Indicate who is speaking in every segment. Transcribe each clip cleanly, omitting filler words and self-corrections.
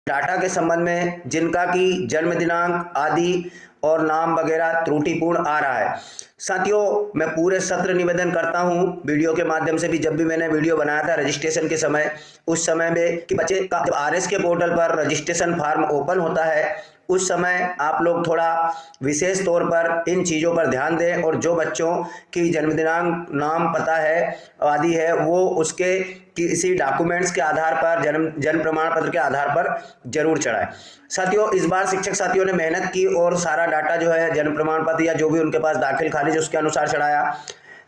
Speaker 1: Data के संबंध में जिनका कि जन्म दिनांक आदि और नाम वगैरह त्रुटिपूर्ण आ रहा है। साथियों, मैं पूरे सत्र निवेदन करता हूं वीडियो के माध्यम से भी, जब भी मैंने वीडियो बनाया था रजिस्ट्रेशन के समय, उस समय में कि बच्चे का जब आरएस के पोर्टल पर रजिस्ट्रेशन फॉर्म ओपन होता है उस समय आप लोग थोड़ा विशेष तौर पर इन चीज़ों पर ध्यान दें और जो बच्चों की जन्म दिनांक, नाम, पता है आदि है वो उसके किसी डॉक्यूमेंट्स के आधार पर, जन्म प्रमाण पत्र के आधार पर जरूर चढ़ाएं। साथियों, इस बार शिक्षक साथियों ने मेहनत की और सारा डाटा जो है जन्म प्रमाण पत्र या जो भी उनके पास दाखिल खारिज उसके अनुसार चढ़ाया,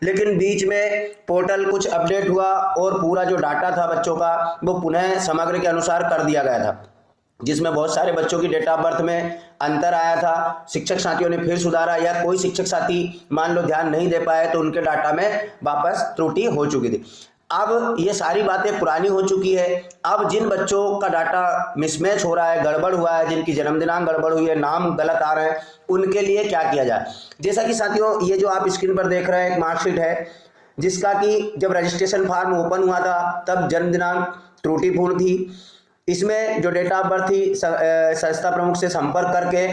Speaker 1: लेकिन बीच में पोर्टल कुछ अपडेट हुआ और पूरा जो डाटा था बच्चों का वो पुनः समग्र के अनुसार कर दिया गया था, जिसमें बहुत सारे बच्चों की डेट ऑफ बर्थ में अंतर आया था। शिक्षक साथियों ने फिर सुधारा, या कोई शिक्षक साथी मान लो ध्यान नहीं दे पाए तो उनके डाटा में वापस त्रुटि हो चुकी थी। अब ये सारी बातें पुरानी हो चुकी है। अब जिन बच्चों का डाटा मिसमैच हो रहा है, गड़बड़ हुआ है, जिनकी जन्म दिनांक गड़बड़ हुई है, नाम गलत आ रहे हैं, उनके लिए क्या किया जाए। जैसा कि साथियों ये जो आप स्क्रीन पर देख रहे हैं एक मार्कशीट है, जिसका कि जब रजिस्ट्रेशन फॉर्म ओपन हुआ था तब जन्म दिनांक त्रुटिपूर्ण थी। इसमें जो डेट ऑफ बर्थ थी संस्था प्रमुख से संपर्क करके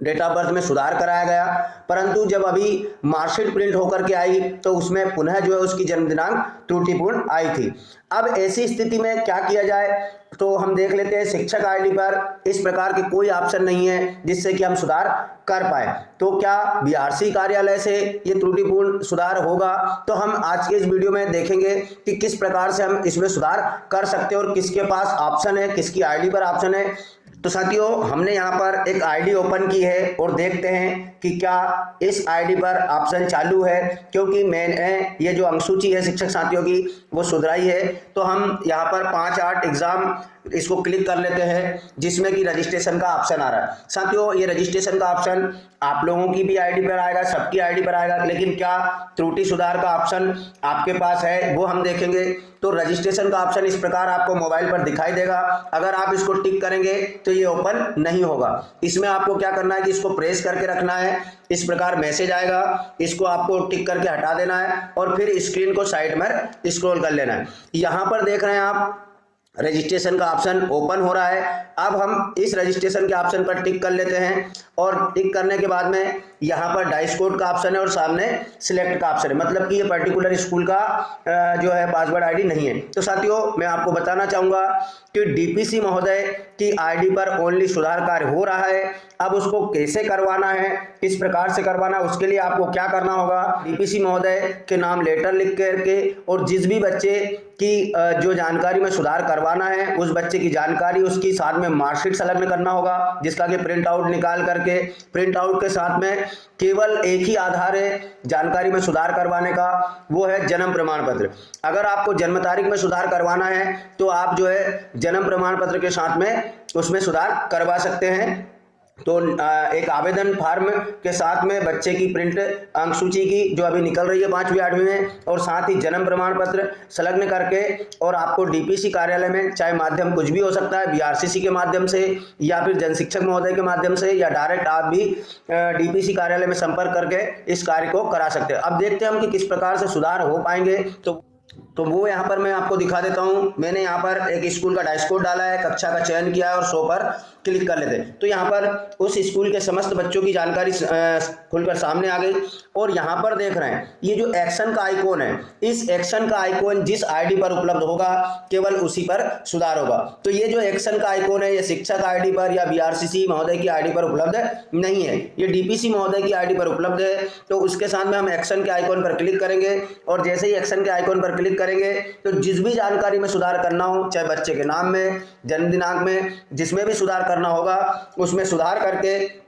Speaker 1: डेट ऑफ बर्थ में सुधार कराया गया, परंतु जब अभी मार्कशीट प्रिंट होकर के आई तो उसमें पुनः जो है उसकी जन्म दिनांक त्रुटिपूर्ण आई थी। अब ऐसी स्थिति में क्या किया जाए, तो हम देख लेते हैं शिक्षक आईडी पर इस प्रकार की कोई ऑप्शन नहीं है जिससे कि हम सुधार कर पाए। तो क्या बीआरसी कार्यालय से ये त्रुटिपूर्ण सुधार होगा, तो हम आज के इस वीडियो में देखेंगे कि किस प्रकार से हम इसमें सुधार कर सकते हैं और किसके पास ऑप्शन है, किसकी आईडी पर ऑप्शन है। तो साथियों, हमने यहाँ पर एक आईडी ओपन की है और देखते हैं कि क्या इस आईडी पर ऑप्शन चालू है, क्योंकि मैंने ये जो अनुसूची है शिक्षक साथियों की वो सुधराई है। तो हम यहाँ पर 5-8 एग्जाम इसको क्लिक कर लेते हैं, जिसमें कि रजिस्ट्रेशन का ऑप्शन आ रहा है। साथियों, ये रजिस्ट्रेशन का ऑप्शन आप लोगों की भी आईडी पर आएगा, सबकी आईडी पर आएगा, लेकिन क्या त्रुटि सुधार का ऑप्शन आपके पास है वो हम देखेंगे। तो रजिस्ट्रेशन का ऑप्शन इस प्रकार आपको मोबाइल पर दिखाई देगा। अगर आप इसको टिक करेंगे तो ये ओपन नहीं होगा। इसमें आपको क्या करना है कि इसको प्रेस करके रखना है, इस प्रकार मैसेज आएगा, इसको आपको टिक करके हटा देना है और फिर स्क्रीन को साइड में स्क्रॉल कर लेना है। यहाँ पर देख रहे हैं आप रजिस्ट्रेशन का ऑप्शन ओपन हो रहा है। अब हम इस रजिस्ट्रेशन के ऑप्शन पर टिक कर लेते हैं और टिक करने के बाद में यहाँ पर डाइस कोड का ऑप्शन है और सामने सिलेक्ट का ऑप्शन है, मतलब कि ये पर्टिकुलर स्कूल का जो है पासवर्ड आईडी नहीं है। तो साथियों, मैं आपको बताना चाहूँगा कि डीपीसी महोदय की आईडी पर ओनली सुधार कार्य हो रहा है। अब उसको कैसे करवाना है, किस प्रकार से करवाना है, उसके लिए आपको क्या करना होगा, डीपीसी महोदय के नाम लेटर लिख करके और जिस भी बच्चे की जो जानकारी में सुधार करवाना है उस बच्चे की जानकारी उसकी साथ में मार्कशीट संलग्न करना होगा, जिसका कि प्रिंट आउट निकाल करके, प्रिंट आउट के साथ में केवल एक ही आधार है जानकारी में सुधार करवाने का, वो है जन्म प्रमाण पत्र। अगर आपको जन्म तारीख में सुधार करवाना है तो आप जो है जन्म प्रमाण पत्र के साथ में उसमें सुधार करवा सकते हैं। तो एक आवेदन फॉर्म के साथ में बच्चे की प्रिंट अंक सूची की जो अभी निकल रही है 5वीं 8वीं में, और साथ ही जन्म प्रमाण पत्र संलग्न करके, और आपको डीपीसी कार्यालय में चाहे माध्यम कुछ भी हो सकता है, बीआरसीसी के माध्यम से या फिर जन शिक्षक महोदय के माध्यम से, या डायरेक्ट आप भी डीपीसी कार्यालय में संपर्क करके इस कार्य को करा सकते हैं। अब देखते हैं हम कि किस प्रकार से सुधार हो पाएंगे। तो वो यहाँ पर मैं आपको दिखा देता हूँ। मैंने यहाँ पर एक स्कूल का डाइस कोड डाला है, कक्षा का चयन किया है और 100 पर क्लिक कर लेते हैं। तो यहाँ पर उस स्कूल के समस्त बच्चों की जानकारी खुलकर सामने आ गई। और यहाँ पर देख रहे हैं ये जो एक्शन का आइकॉन है, इस एक्शन का आइकॉन जिस आईडी पर उपलब्ध होगा केवल उसी पर सुधार होगा। तो ये जो एक्शन का आइकॉन है ये शिक्षक आईडी पर या बीआरसीसी महोदय की आईडी पर उपलब्ध नहीं है, ये डीपीसी महोदय की आईडी पर उपलब्ध है। तो उसके साथ में हम एक्शन के आइकॉन पर क्लिक करेंगे और जैसे ही एक्शन के आइकॉन पर क्लिक करेंगे तो जिस भी जानकारी में सुधार करना हो, चाहे बच्चे के नाम में, जन्म दिनांक में, जिसमें भी सुधार करना होगा उसमें सुधार करके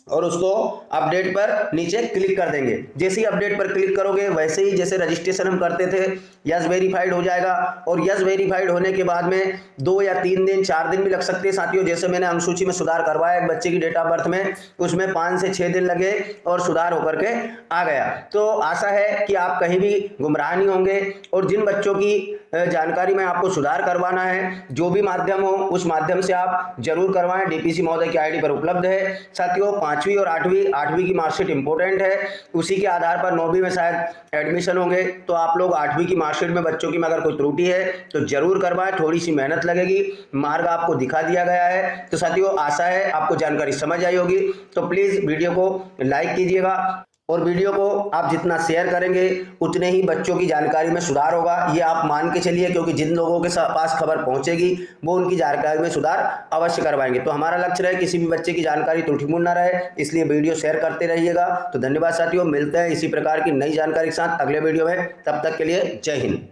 Speaker 1: और उसको अपडेट पर नीचे क्लिक कर देंगे। जैसे ही अपडेट पर क्लिक करोगे वैसे ही जैसे रजिस्ट्रेशन हम करते थे यस वेरीफाइड हो जाएगा। और यस वेरीफाइड होने के बाद में 2 या 3 दिन 4 दिन भी लग सकते हैं साथियों। जैसे मैंने अनुसूची में सुधार करवाया एक बच्चे की डेट ऑफ बर्थ में, उसमें 5 से 6 दिन लगे और सुधार होकर के आ गया। तो आशा है कि आप कहीं भी गुमराह नहीं होंगे और जिन बच्चों की जानकारी में आपको सुधार करवाना है, जो भी माध्यम हो उस माध्यम से आप जरूर करवाएं। डीपीसी महोदय की आईडी पर उपलब्ध है। साथियों 5वीं और 8वीं की मार्कशीट इंपॉर्टेंट है, उसी के आधार पर 9वीं में शायद एडमिशन होंगे, तो आप लोग 8वीं की मार्कशीट में बच्चों की में अगर कोई त्रुटि है तो जरूर करवाएं। थोड़ी सी मेहनत लगेगी, मार्ग आपको दिखा दिया गया है। तो साथियों आशा है आपको जानकारी समझ आई होगी, तो प्लीज वीडियो को लाइक कीजिएगा और वीडियो को आप जितना शेयर करेंगे उतने ही बच्चों की जानकारी में सुधार होगा, ये आप मान के चलिए, क्योंकि जिन लोगों के पास खबर पहुंचेगी वो उनकी जानकारी में सुधार अवश्य करवाएंगे। तो हमारा लक्ष्य रहे किसी भी बच्चे की जानकारी त्रुटिपूर्ण न रहे, इसलिए वीडियो शेयर करते रहिएगा। तो धन्यवाद साथियों, मिलते हैं इसी प्रकार की नई जानकारी के साथ अगले वीडियो में, तब तक के लिए जय हिंद।